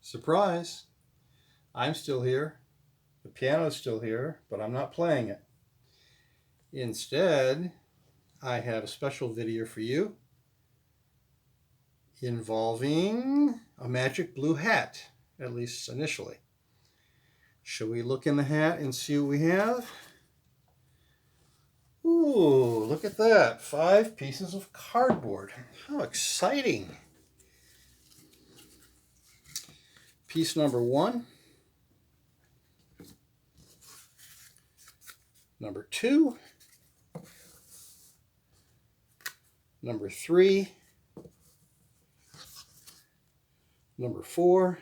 Surprise! I'm still here. The piano's still here, but I'm not playing it. Instead, I have a special video for you involving a magic blue hat, at least initially. Shall we look in the hat and see what we have? Ooh, look at that. 5 pieces of cardboard. How exciting. Piece number 1. Number 2. Number 3. Number 4.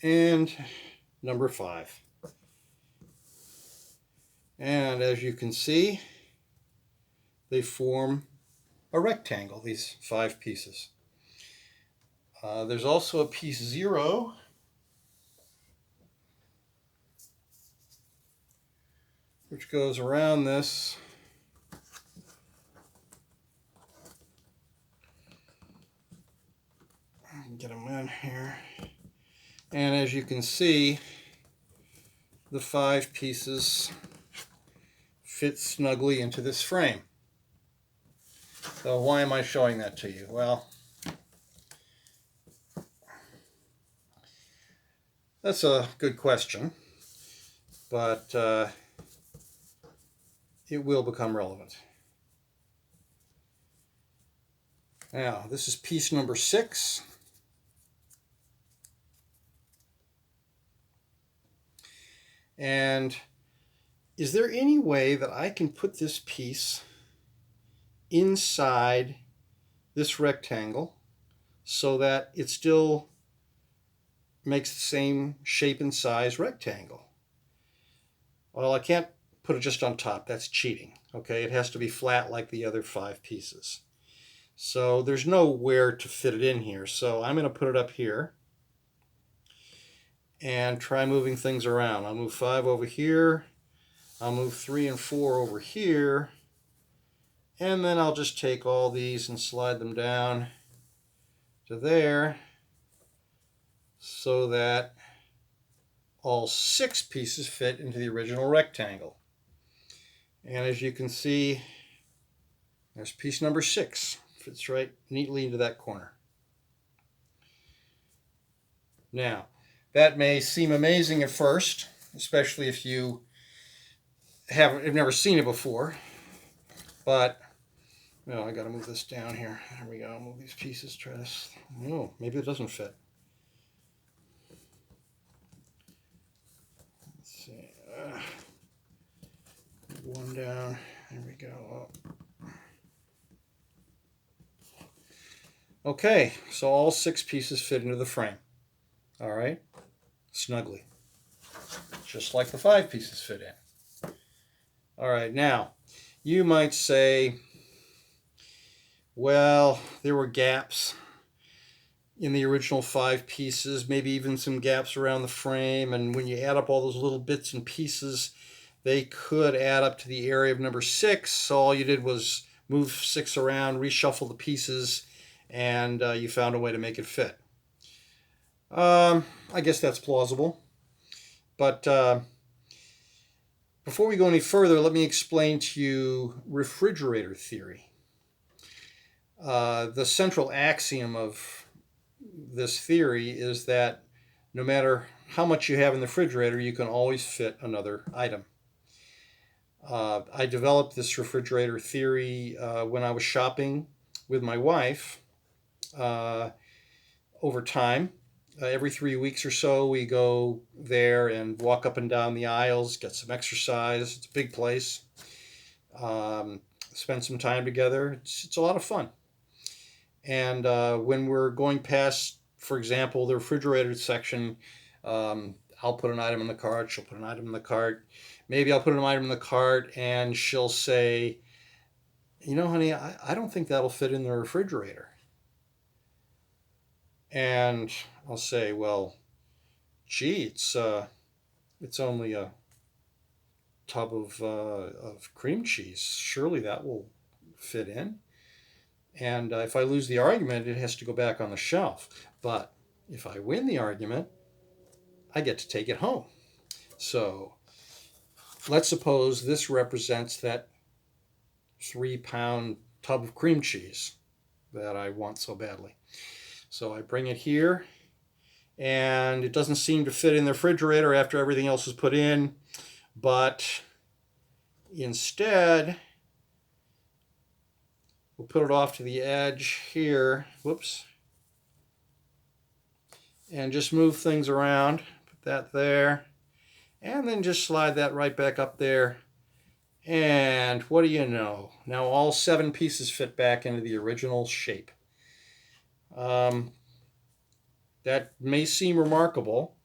And number 5. And as you can see, they form a rectangle, these 5 pieces. There's also a piece 0, which goes around this. Get them in here. And as you can see, the 5 pieces fit snugly into this frame. So why am I showing that to you? Well, that's a good question, but it will become relevant. Now, this is piece number 6. And is there any way that I can put this piece inside this rectangle so that it still makes the same shape and size rectangle? Well, I can't put it just on top. That's cheating. Okay, it has to be flat like the other 5 pieces. So there's nowhere to fit it in here. So I'm going to put it up here and try moving things around. I'll move 5 over here. I'll move 3 and 4 over here. And then I'll just take all these and slide them down to there so that all 6 pieces fit into the original rectangle. And as you can see, there's piece number 6. Fits right neatly into that corner. Now, that may seem amazing at first, especially if you have never seen it before. But, well, I got to move this down here. There we go. Move these pieces. Try this. Oh, maybe it doesn't fit. Let's see. One down. There we go. Okay, so all 6 pieces fit into the frame. All right, snugly, just like the 5 pieces fit in. All right, now you might say, well, there were gaps in the original 5 pieces, maybe even some gaps around the frame, and when you add up all those little bits and pieces, they could add up to the area of number 6. So all you did was move 6 around, reshuffle the pieces, and you found a way to make it fit. I guess that's plausible. But before we go any further, let me explain to you refrigerator theory. The central axiom of this theory is that no matter how much you have in the refrigerator, you can always fit another item. I developed this refrigerator theory when I was shopping with my wife over time. Every 3 weeks or so, we go there and walk up and down the aisles, get some exercise. It's a big place. Spend some time together. It's a lot of fun. And when we're going past, for example, the refrigerator section, I'll put an item in the cart. She'll put an item in the cart. Maybe I'll put an item in the cart and she'll say, you know, honey, I don't think that'll fit in the refrigerator. And I'll say, well, gee, it's only a tub of cream cheese. Surely that will fit in. And if I lose the argument, it has to go back on the shelf. But If I win the argument, I get to take it home. So let's suppose this represents that 3-pound tub of cream cheese that I want so badly. So I bring it here, and it doesn't seem to fit in the refrigerator after everything else is put in, but instead we'll put it off to the edge here, whoops, and just move things around. Put that there, and then just slide that right back up there. And what do you know? Now all 7 pieces fit back into the original shape. That may seem remarkable,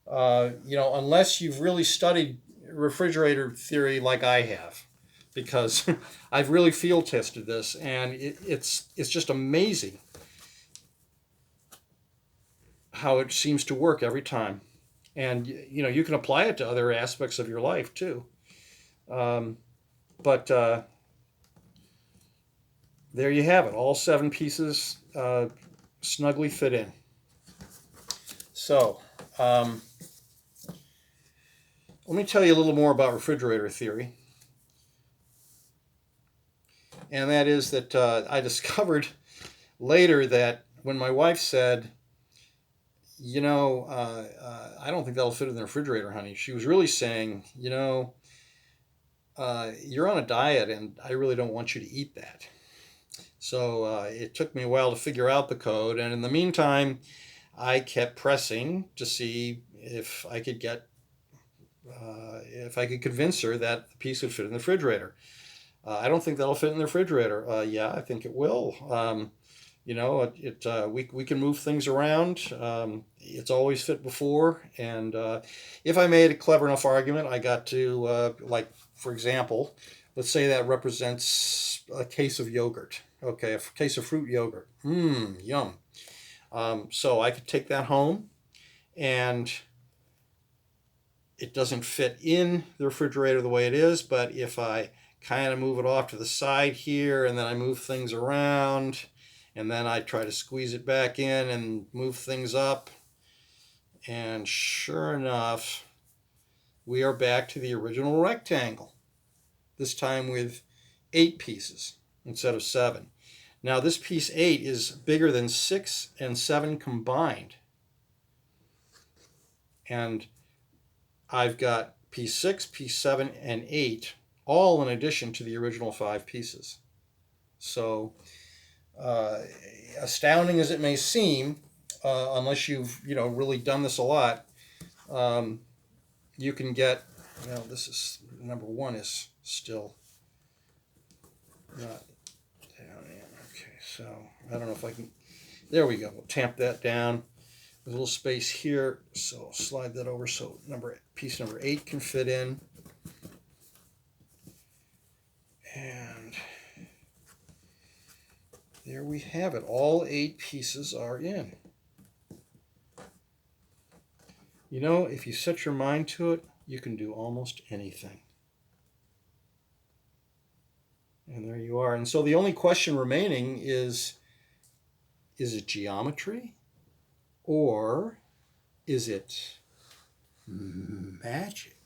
unless you've really studied refrigerator theory like I have, because I've really field tested this, and it's just amazing how it seems to work every time. And you can apply it to other aspects of your life too. But there you have it. All 7 pieces snugly fit in. So let me tell you a little more about refrigerator theory. And that is that I discovered later that when my wife said, I don't think that'll fit in the refrigerator, honey, she was really saying, you're on a diet and I really don't want you to eat that. So it took me a while to figure out the code. And in the meantime, I kept pressing to see if I could convince her that the piece would fit in the refrigerator. I don't think that'll fit in the refrigerator. Yeah, I think it will. We can move things around. It's always fit before. And if I made a clever enough argument, I got to, for example, let's say that represents a case of yogurt. Okay, a case of fruit yogurt. Yum. So I could take that home, and it doesn't fit in the refrigerator the way it is, but if I kind of move it off to the side here, and then I move things around, and then I try to squeeze it back in and move things up, and sure enough, we are back to the original rectangle, this time with 8 pieces instead of 7. Now this piece 8 is bigger than 6 and 7 combined. And I've got piece 6, piece 7, and 8, all in addition to the original 5 pieces. So astounding as it may seem, unless you've really done this a lot, you can get, this is, number 1 is still not down in. Okay, so I don't know if I can, there we go. We'll tamp that down. There's a little space here, so I'll slide that over so piece number 8 can fit in. And there we have it. All 8 pieces are in. If you set your mind to it, you can do almost anything. And there you are. And so the only question remaining is it geometry or is it magic?